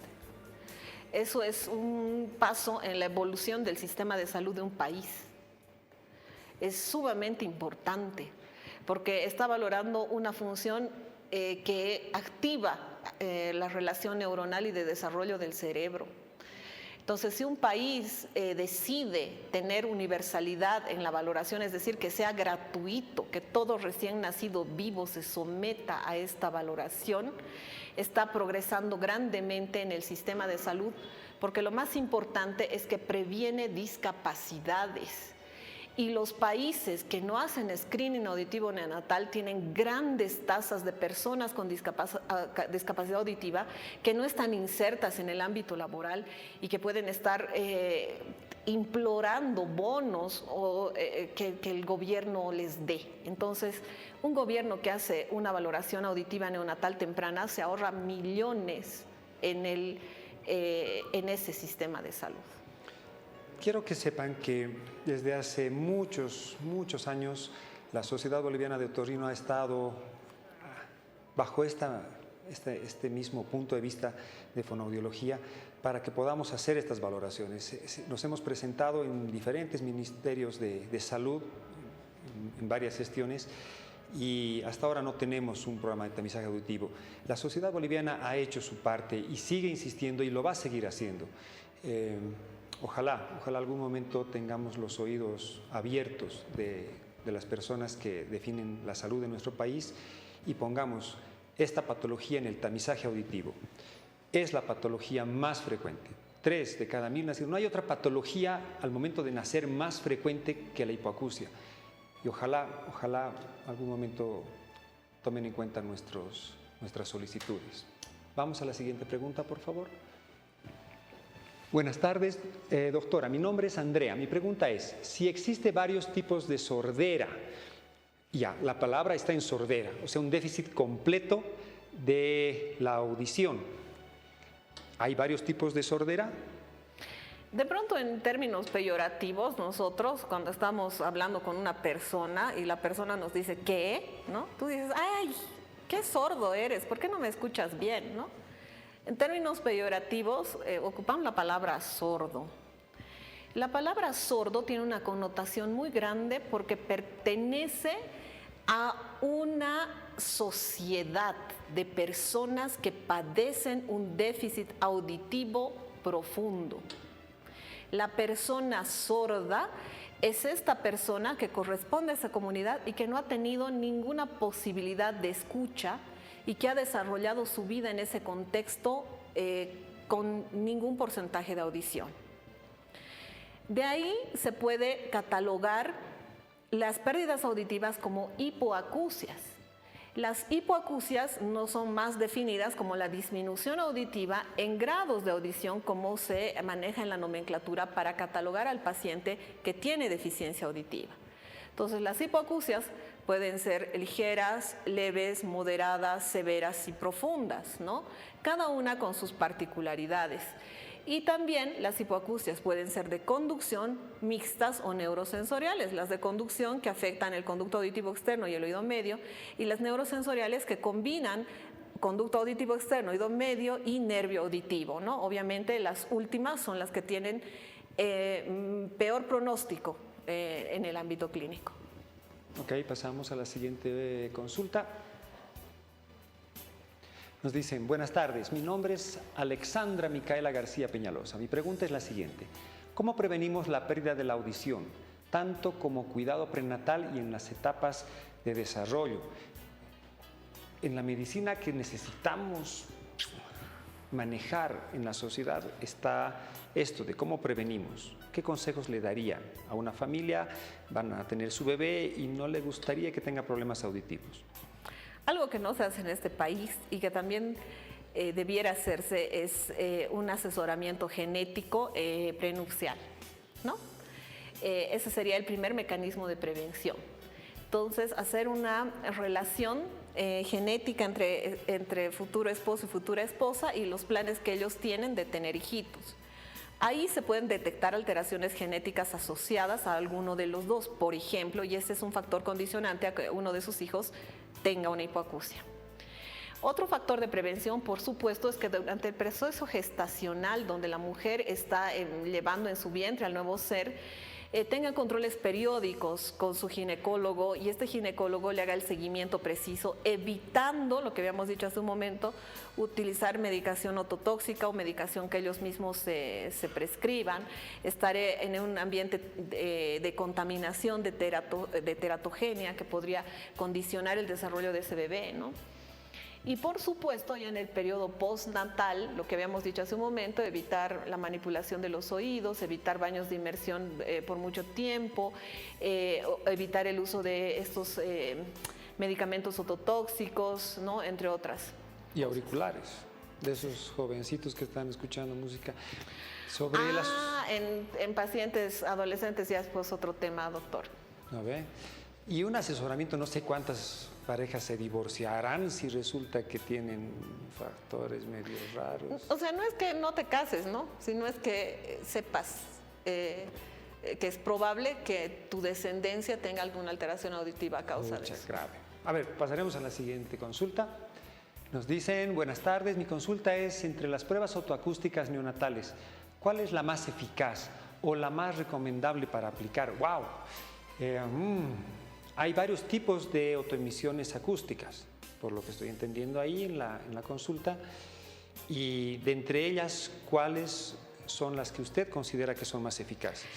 Eso es un paso en la evolución del sistema de salud de un país. Es sumamente importante porque está valorando una función que activa la relación neuronal y de desarrollo del cerebro. Entonces, si un país decide tener universalidad en la valoración, es decir, que sea gratuito, que todo recién nacido vivo se someta a esta valoración, está progresando grandemente en el sistema de salud, porque lo más importante es que previene discapacidades. Y los países que no hacen screening auditivo neonatal tienen grandes tasas de personas con discapacidad auditiva que no están insertas en el ámbito laboral y que pueden estar implorando bonos o, que el gobierno les dé. Entonces, un gobierno que hace una valoración auditiva neonatal temprana se ahorra millones en ese sistema de salud. Quiero que sepan que desde hace muchos años la Sociedad Boliviana de Otorrino ha estado bajo este mismo punto de vista de fonoaudiología para que podamos hacer estas valoraciones. Nos hemos presentado en diferentes ministerios de salud, en varias gestiones, y hasta ahora no tenemos un programa de tamizaje auditivo. La Sociedad Boliviana ha hecho su parte y sigue insistiendo y lo va a seguir haciendo. Ojalá algún momento tengamos los oídos abiertos de las personas que definen la salud de nuestro país y pongamos esta patología en el tamizaje auditivo. Es la patología más frecuente. 3 de cada 1000 nacidos. No hay otra patología al momento de nacer más frecuente que la hipoacusia. Y ojalá algún momento tomen en cuenta nuestras solicitudes. Vamos a la siguiente pregunta, por favor. Buenas tardes, doctora. Mi nombre es Andrea. Mi pregunta es, si existe varios tipos de sordera, la palabra está en sordera, o sea, un déficit completo de la audición. ¿Hay varios tipos de sordera? De pronto, en términos peyorativos, nosotros cuando estamos hablando con una persona y la persona nos dice ¿qué? ¿No? Tú dices, ¡ay! ¡Qué sordo eres! ¿Por qué no me escuchas bien? ¿No? En términos peyorativos, ocupamos la palabra sordo. La palabra sordo tiene una connotación muy grande porque pertenece a una sociedad de personas que padecen un déficit auditivo profundo. La persona sorda es esta persona que corresponde a esa comunidad y que no ha tenido ninguna posibilidad de escucha y que ha desarrollado su vida en ese contexto con ningún porcentaje de audición. De ahí se puede catalogar las pérdidas auditivas como hipoacusias. Las hipoacusias no son más definidas como la disminución auditiva en grados de audición como se maneja en la nomenclatura para catalogar al paciente que tiene deficiencia auditiva. Entonces, las hipoacusias pueden ser ligeras, leves, moderadas, severas y profundas, ¿no? Cada una con sus particularidades. Y también las hipoacusias pueden ser de conducción, mixtas o neurosensoriales. Las de conducción que afectan el conducto auditivo externo y el oído medio, y las neurosensoriales que combinan conducto auditivo externo, oído medio y nervio auditivo, ¿no? Obviamente las últimas son las que tienen peor pronóstico en el ámbito clínico. Ok, pasamos a la siguiente consulta. Nos dicen, buenas tardes, mi nombre es Alexandra Micaela García Peñalosa. Mi pregunta es la siguiente, ¿cómo prevenimos la pérdida de la audición, tanto como cuidado prenatal y en las etapas de desarrollo? En la medicina que necesitamos manejar en la sociedad está esto de cómo prevenimos. ¿Qué consejos le daría a una familia? Van a tener su bebé y no le gustaría que tenga problemas auditivos. Algo que no se hace en este país y que también debiera hacerse es un asesoramiento genético prenupcial, ¿no? Ese sería el primer mecanismo de prevención. Entonces, hacer una relación genética entre futuro esposo y futura esposa y los planes que ellos tienen de tener hijitos. Ahí se pueden detectar alteraciones genéticas asociadas a alguno de los dos, por ejemplo, y ese es un factor condicionante a que uno de sus hijos tenga una hipoacusia. Otro factor de prevención, por supuesto, es que durante el proceso gestacional, donde la mujer está llevando en su vientre al nuevo ser, tenga controles periódicos con su ginecólogo y este ginecólogo le haga el seguimiento preciso, evitando, lo que habíamos dicho hace un momento, utilizar medicación ototóxica o medicación que ellos mismos se prescriban, estar en un ambiente de contaminación de teratogenia que podría condicionar el desarrollo de ese bebé, ¿no? Y por supuesto, ya en el periodo postnatal, lo que habíamos dicho hace un momento, evitar la manipulación de los oídos, evitar baños de inmersión por mucho tiempo, evitar el uso de estos medicamentos ototóxicos, ¿no? Entre otras. Y auriculares, de esos jovencitos que están escuchando música. Sobre en pacientes adolescentes ya es pues otro tema, doctor. A ver. Y un asesoramiento, no sé cuántas parejas se divorciarán si resulta que tienen factores medio raros. O sea, no es que no te cases, ¿no? Sino es que sepas que es probable que tu descendencia tenga alguna alteración auditiva a causa de eso. Grave. A ver, pasaremos a la siguiente consulta. Nos dicen, buenas tardes, mi consulta es entre las pruebas autoacústicas neonatales, ¿cuál es la más eficaz o la más recomendable para aplicar? ¡Wow! Hay varios tipos de autoemisiones acústicas, por lo que estoy entendiendo ahí en la consulta, y de entre ellas, ¿cuáles son las que usted considera que son más eficaces?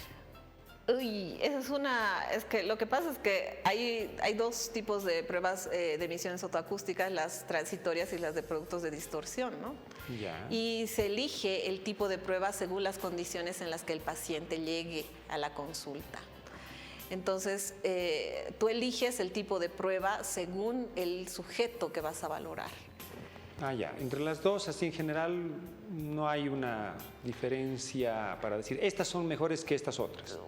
Uy, es que lo que pasa es que hay dos tipos de pruebas de emisiones autoacústicas, las transitorias y las de productos de distorsión, ¿no? Ya. Y se elige el tipo de prueba según las condiciones en las que el paciente llegue a la consulta. Entonces, tú eliges el tipo de prueba según el sujeto que vas a valorar. Ya. Entre las dos, así en general, no hay una diferencia para decir, estas son mejores que estas otras.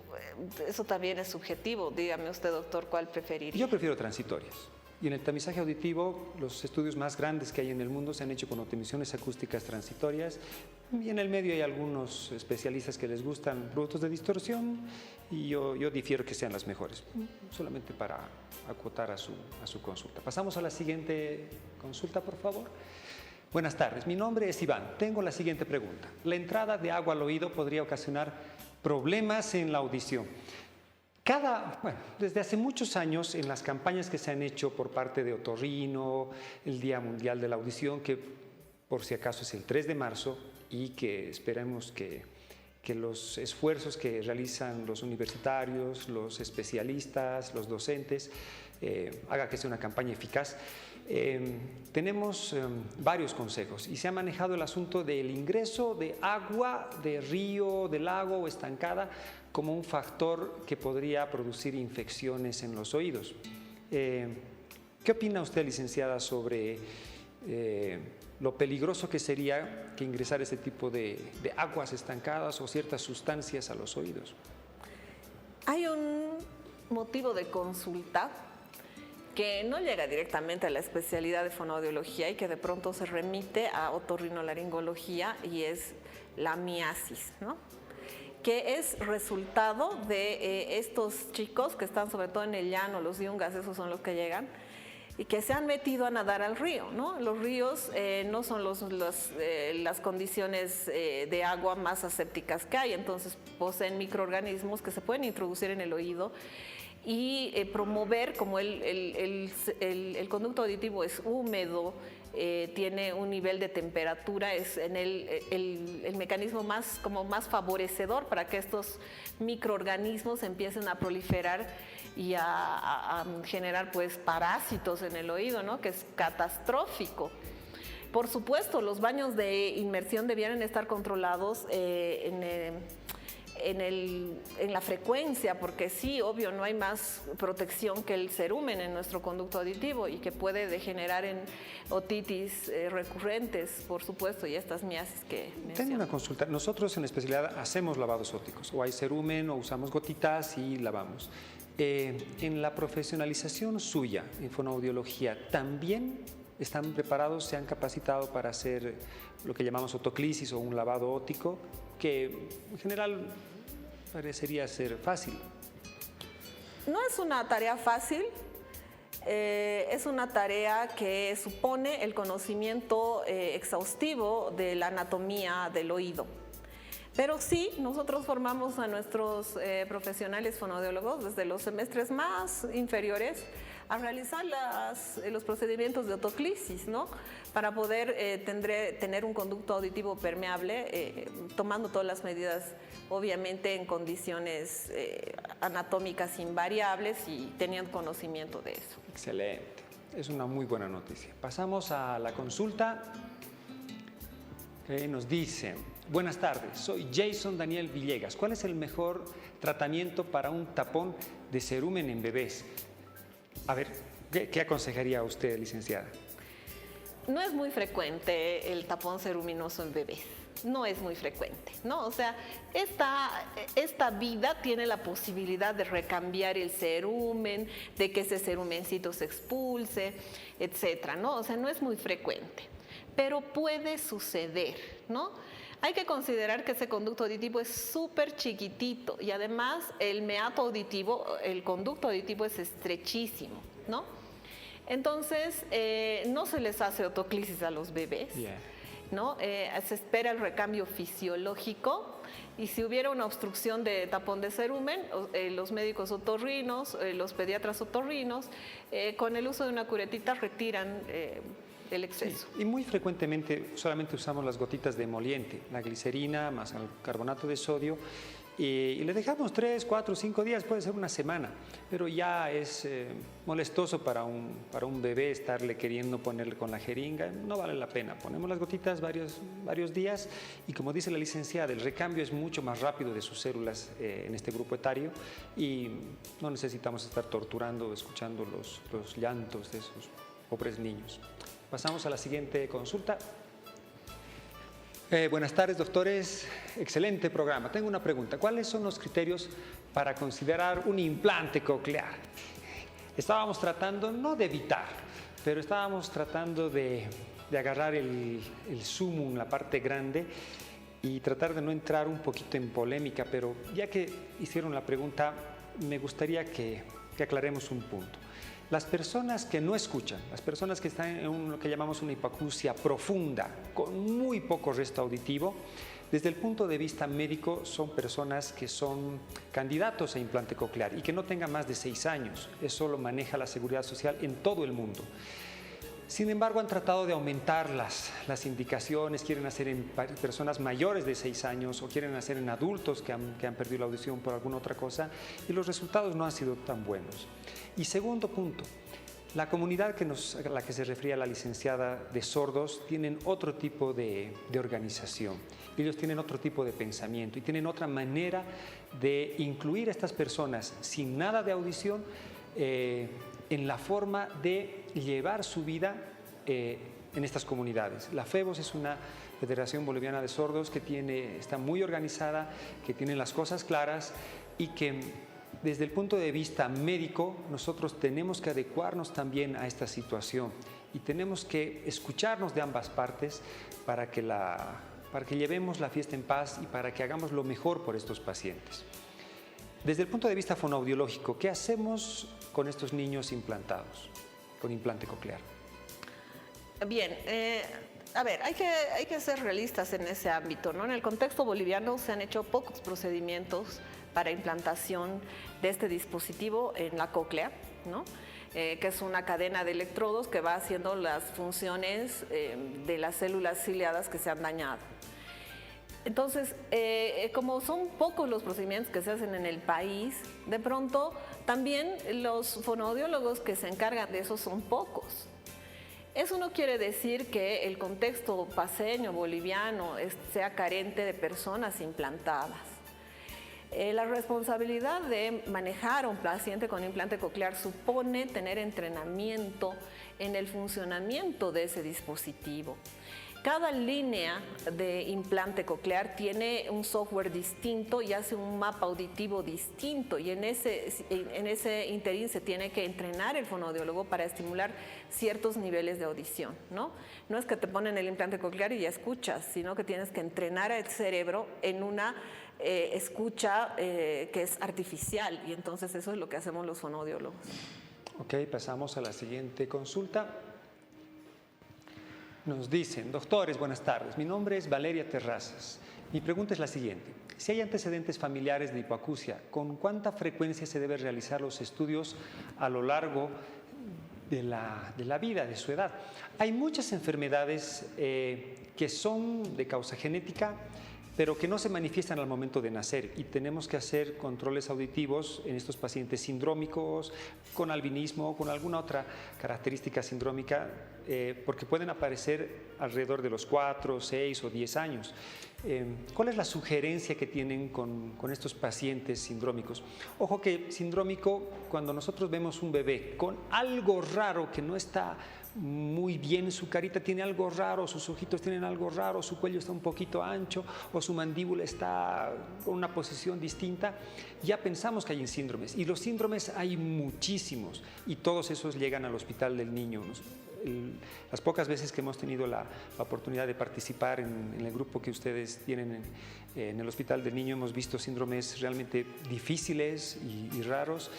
Eso también es subjetivo. Dígame usted, doctor, ¿cuál preferiría? Yo prefiero transitorias. Y en el tamizaje auditivo, los estudios más grandes que hay en el mundo se han hecho con atenuaciones acústicas transitorias, y en el medio hay algunos especialistas que les gustan productos de distorsión, y yo difiero que sean las mejores, solamente para acotar a su consulta. Pasamos a la siguiente consulta, por favor. Buenas tardes, mi nombre es Iván. Tengo la siguiente pregunta. ¿La entrada de agua al oído podría ocasionar problemas en la audición? Desde hace muchos años, en las campañas que se han hecho por parte de Otorrino, el Día Mundial de la Audición, que por si acaso es el 3 de marzo, y que esperemos que los esfuerzos que realizan los universitarios, los especialistas, los docentes, haga que sea una campaña eficaz. Tenemos varios consejos y se ha manejado el asunto del ingreso de agua de río, de lago o estancada como un factor que podría producir infecciones en los oídos. ¿Qué opina usted, licenciada, sobre lo peligroso que sería que ingresar ese tipo de aguas estancadas o ciertas sustancias a los oídos? Hay un motivo de consulta que no llega directamente a la especialidad de fonoaudiología y que de pronto se remite a otorrinolaringología, y es la miasis, ¿no? Que es resultado de estos chicos que están sobre todo en el llano, los yungas, esos son los que llegan, y que se han metido a nadar al río, ¿no? Los ríos no son las condiciones de agua más asépticas que hay, entonces poseen microorganismos que se pueden introducir en el oído y promover, como el conducto auditivo es húmedo, tiene un nivel de temperatura, es en el mecanismo más favorecedor para que estos microorganismos empiecen a proliferar y a generar pues parásitos en el oído, ¿no? Que es catastrófico. Por supuesto, los baños de inmersión debieran estar controlados en la frecuencia, porque sí, obvio, no hay más protección que el cerumen en nuestro conducto auditivo y que puede degenerar en otitis recurrentes, por supuesto, y estas miasis que mencioné. Tengo una consulta. Nosotros en la especialidad hacemos lavados ópticos, o hay cerumen o usamos gotitas y lavamos. En la profesionalización suya en fonoaudiología, ¿también están preparados, se han capacitado para hacer lo que llamamos otoclisis o un lavado óptico, que en general parecería ser fácil? No es una tarea fácil, es una tarea que supone el conocimiento exhaustivo de la anatomía del oído. Pero sí, nosotros formamos a nuestros profesionales fonoaudiólogos desde los semestres más inferiores a realizar los procedimientos de otoclisis, ¿no? Para poder tener un conducto auditivo permeable, tomando todas las medidas, obviamente en condiciones anatómicas invariables y teniendo conocimiento de eso. Excelente, es una muy buena noticia. Pasamos a la consulta que nos dice: buenas tardes, soy Jason Daniel Villegas. ¿Cuál es el mejor tratamiento para un tapón de cerumen en bebés? A ver, ¿qué aconsejaría usted, licenciada? No es muy frecuente el tapón ceruminoso en bebés. No es muy frecuente, ¿no? O sea, esta vida tiene la posibilidad de recambiar el cerumen, de que ese cerumencito se expulse, etcétera, ¿no? O sea, no es muy frecuente, pero puede suceder, ¿no? Hay que considerar que ese conducto auditivo es súper chiquitito y además el meato auditivo, el conducto auditivo es estrechísimo, ¿no? Entonces, no se les hace otoclisis a los bebés, ¿no? Se espera el recambio fisiológico y si hubiera una obstrucción de tapón de cerumen, los médicos otorrinos, los pediatras otorrinos, con el uso de una curetita retiran el exceso. Sí, y muy frecuentemente solamente usamos las gotitas de emoliente, la glicerina más el carbonato de sodio, y le dejamos 3, 4, 5 días, puede ser una semana, pero ya es molestoso para un bebé estarle queriendo ponerle con la jeringa, no vale la pena. Ponemos las gotitas varios días y, como dice la licenciada, el recambio es mucho más rápido de sus células en este grupo etario y no necesitamos estar torturando o escuchando los llantos de esos pobres niños. Pasamos a la siguiente consulta. Buenas tardes, doctores. Excelente programa. Tengo una pregunta. ¿Cuáles son los criterios para considerar un implante coclear? estábamos tratando, no de evitar, pero estábamos tratando de agarrar el sumum, la parte grande, y tratar de no entrar un poquito en polémica, pero ya que hicieron la pregunta, me gustaría que aclaremos un punto. Las personas que no escuchan, las personas que están en lo que llamamos una hipoacusia profunda, con muy poco resto auditivo, desde el punto de vista médico son personas que son candidatos a implante coclear y que no tengan más de 6 años. Eso lo maneja la Seguridad Social en todo el mundo. Sin embargo, han tratado de aumentar las indicaciones, quieren hacer en personas mayores de 6 años o quieren hacer en adultos que han perdido la audición por alguna otra cosa, y los resultados no han sido tan buenos. Y segundo punto, la comunidad a la que se refería la licenciada de sordos tienen otro tipo de organización. Ellos tienen otro tipo de pensamiento y tienen otra manera de incluir a estas personas sin nada de audición en la forma de llevar su vida en estas comunidades. La FEBOS es una Federación Boliviana de Sordos que está muy organizada, que tiene las cosas claras y que desde el punto de vista médico nosotros tenemos que adecuarnos también a esta situación y tenemos que escucharnos de ambas partes para que llevemos la fiesta en paz y para que hagamos lo mejor por estos pacientes. Desde el punto de vista fonoaudiológico, ¿qué hacemos con estos niños implantados con implante coclear? Bien, a ver, hay que ser realistas en ese ámbito, ¿no? En el contexto boliviano se han hecho pocos procedimientos para implantación de este dispositivo en la cóclea, ¿no? Que es una cadena de electrodos que va haciendo las funciones de las células ciliadas que se han dañado. Entonces, como son pocos los procedimientos que se hacen en el país, de pronto también los fonoaudiólogos que se encargan de eso son pocos. Eso no quiere decir que el contexto paceño, boliviano, sea carente de personas implantadas. La responsabilidad de manejar a un paciente con implante coclear supone tener entrenamiento en el funcionamiento de ese dispositivo. Cada línea de implante coclear tiene un software distinto y hace un mapa auditivo distinto, y en ese interín se tiene que entrenar el fonoaudiólogo para estimular ciertos niveles de audición, ¿no? No es que te ponen el implante coclear y ya escuchas, sino que tienes que entrenar al cerebro en una escucha que es artificial, y entonces eso es lo que hacemos los fonoaudiólogos. Ok, pasamos a la siguiente consulta. Nos dicen: doctores, buenas tardes, mi nombre es Valeria Terrazas. Mi pregunta es la siguiente: si hay antecedentes familiares de hipoacusia, ¿con cuánta frecuencia se deben realizar los estudios a lo largo de la vida, de su edad? Hay muchas enfermedades que son de causa genética, pero que no se manifiestan al momento de nacer, y tenemos que hacer controles auditivos en estos pacientes sindrómicos, con albinismo, con alguna otra característica sindrómica, porque pueden aparecer alrededor de los 4, 6 o 10 años. ¿Cuál es la sugerencia que tienen con estos pacientes sindrómicos? Ojo que sindrómico, cuando nosotros vemos un bebé con algo raro que no está muy bien, su carita tiene algo raro, sus ojitos tienen algo raro, su cuello está un poquito ancho o su mandíbula está con una posición distinta, ya pensamos que hay síndromes, y los síndromes hay muchísimos y todos esos llegan al hospital del niño. Las pocas veces que hemos tenido la oportunidad de participar en el grupo que ustedes tienen en el hospital del niño, hemos visto síndromes realmente difíciles y raros.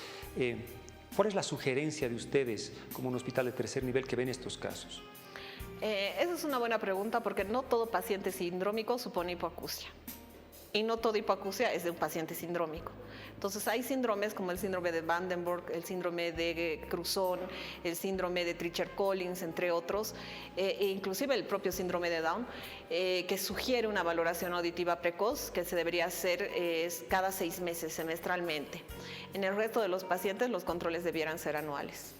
¿Cuál es la sugerencia de ustedes como un hospital de tercer nivel que ven estos casos? Esa es una buena pregunta, porque no todo paciente sindrómico supone hipoacusia. Y no toda hipoacusia es de un paciente sindrómico. Entonces hay síndromes como el síndrome de Vandenberg, el síndrome de Cruzón, el síndrome de Treacher-Collins, entre otros, e inclusive el propio síndrome de Down, que sugiere una valoración auditiva precoz que se debería hacer cada 6 meses, semestralmente. En el resto de los pacientes los controles debieran ser anuales.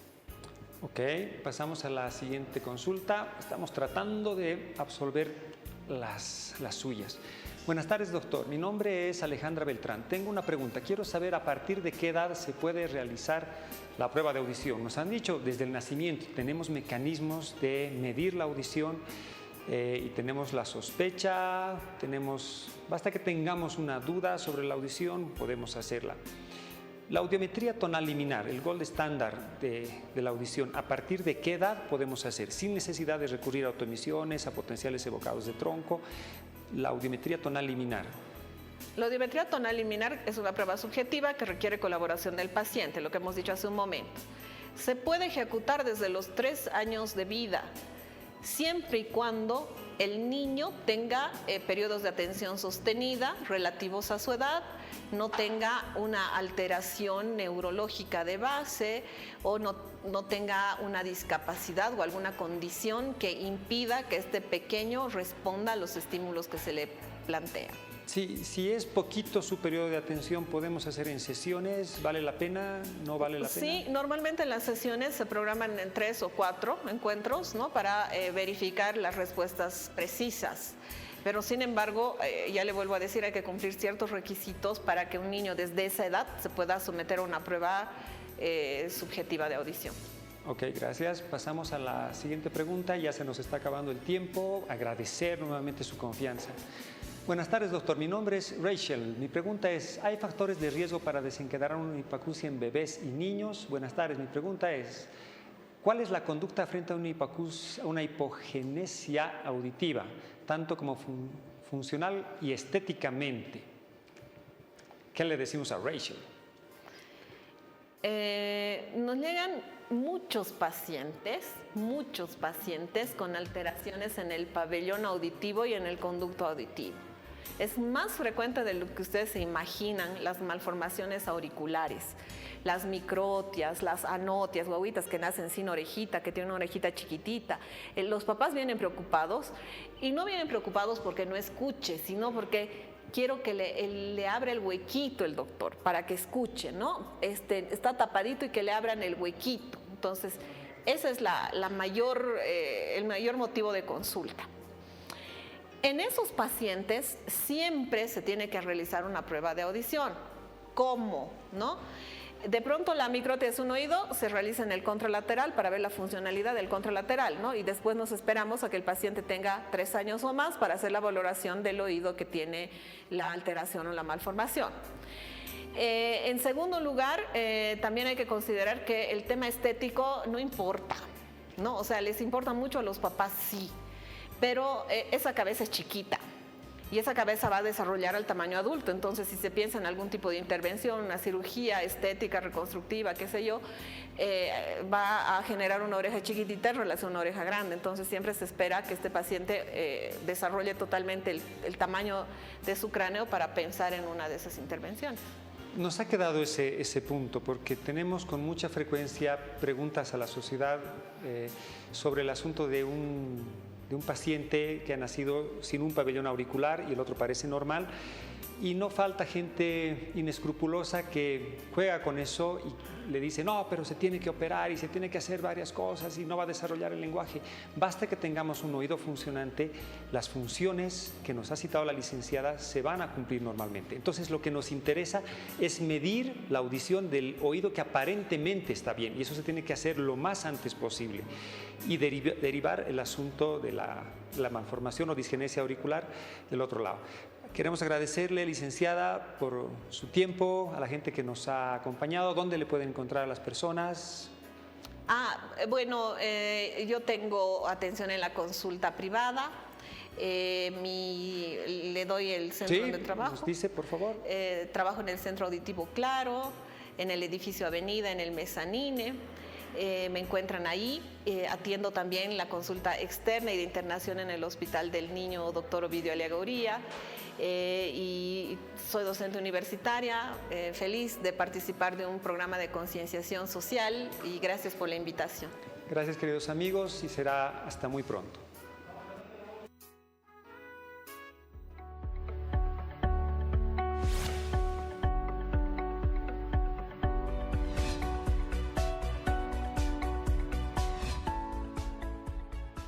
Ok, pasamos a la siguiente consulta. Estamos tratando de absolver las suyas. Buenas tardes, doctor. Mi nombre es Alejandra Beltrán. Tengo una pregunta. Quiero saber a partir de qué edad se puede realizar la prueba de audición. Nos han dicho desde el nacimiento. Tenemos mecanismos de medir la audición y tenemos la sospecha. Basta que tengamos una duda sobre la audición, podemos hacerla. La audiometría tonal liminar, el gold estándar de la audición, ¿a partir de qué edad podemos hacer? Sin necesidad de recurrir a autoemisiones, a potenciales evocados de tronco, la audiometría tonal liminar. La audiometría tonal liminar es una prueba subjetiva que requiere colaboración del paciente, lo que hemos dicho hace un momento. Se puede ejecutar desde los 3 años de vida, siempre y cuando el niño tenga periodos de atención sostenida relativos a su edad, no tenga una alteración neurológica de base o no tenga una discapacidad o alguna condición que impida que este pequeño responda a los estímulos que se le plantean. Sí, si es poquito su periodo de atención, ¿podemos hacer en sesiones? ¿Vale la pena? ¿No vale la pena? Sí, normalmente en las sesiones se programan en 3 o 4 encuentros, ¿no? Para verificar las respuestas precisas. Pero sin embargo, ya le vuelvo a decir, hay que cumplir ciertos requisitos para que un niño desde esa edad se pueda someter a una prueba subjetiva de audición. Ok, gracias. Pasamos a la siguiente pregunta. Ya se nos está acabando el tiempo. Agradecer nuevamente su confianza. Buenas tardes, doctor. Mi nombre es Rachel. Mi pregunta es, ¿hay factores de riesgo para desencadenar una hipacusia en bebés y niños? Buenas tardes. Mi pregunta es, ¿cuál es la conducta frente a una hipogenesia auditiva, tanto como funcional y estéticamente? ¿Qué le decimos a Rachel? Nos llegan muchos pacientes con alteraciones en el pabellón auditivo y en el conducto auditivo. Es más frecuente de lo que ustedes se imaginan las malformaciones auriculares, las microtias, las anotias, guaguitas que nacen sin orejita, que tienen una orejita chiquitita. Los papás vienen preocupados y no vienen preocupados porque no escuche, sino porque quiero que le abra el huequito el doctor para que escuche, ¿no? Está tapadito y que le abran el huequito. Entonces, ese es el mayor motivo de consulta. En esos pacientes siempre se tiene que realizar una prueba de audición. ¿Cómo? ¿No? De pronto la microtia es un oído, se realiza en el contralateral para ver la funcionalidad del contralateral, ¿no? Y después nos esperamos a que el paciente tenga 3 años o más para hacer la valoración del oído que tiene la alteración o la malformación. En segundo lugar, también hay que considerar que el tema estético no importa, ¿no? O sea, les importa mucho a los papás, sí, pero esa cabeza es chiquita. Y esa cabeza va a desarrollar al tamaño adulto. Entonces, si se piensa en algún tipo de intervención, una cirugía estética, reconstructiva, qué sé yo, va a generar una oreja chiquitita en relación a una oreja grande. Entonces, siempre se espera que este paciente desarrolle totalmente el tamaño de su cráneo para pensar en una de esas intervenciones. Nos ha quedado ese punto, porque tenemos con mucha frecuencia preguntas a la sociedad sobre el asunto de un paciente que ha nacido sin un pabellón auricular y el otro parece normal, y no falta gente inescrupulosa que juega con eso y le dice, no, pero se tiene que operar y se tiene que hacer varias cosas y no va a desarrollar el lenguaje. Basta que tengamos un oído funcionante, las funciones que nos ha citado la licenciada se van a cumplir normalmente. Entonces, lo que nos interesa es medir la audición del oído que aparentemente está bien, y eso se tiene que hacer lo más antes posible, y derivar el asunto de la malformación o disgenesia auricular del otro lado. Queremos agradecerle, licenciada, por su tiempo, a la gente que nos ha acompañado. ¿Dónde le pueden encontrar a las personas? Bueno, yo tengo atención en la consulta privada. Le doy el centro de trabajo. Nos dice, por favor. Trabajo en el Centro Auditivo Claro, en el edificio Avenida, en el Mezanine. Me encuentran ahí. Atiendo también la consulta externa y de internación en el Hospital del Niño Dr. Ovidio Aliaga Uría. Y soy docente universitaria, feliz de participar de un programa de concienciación social, y gracias por la invitación. Gracias, queridos amigos, y será hasta muy pronto.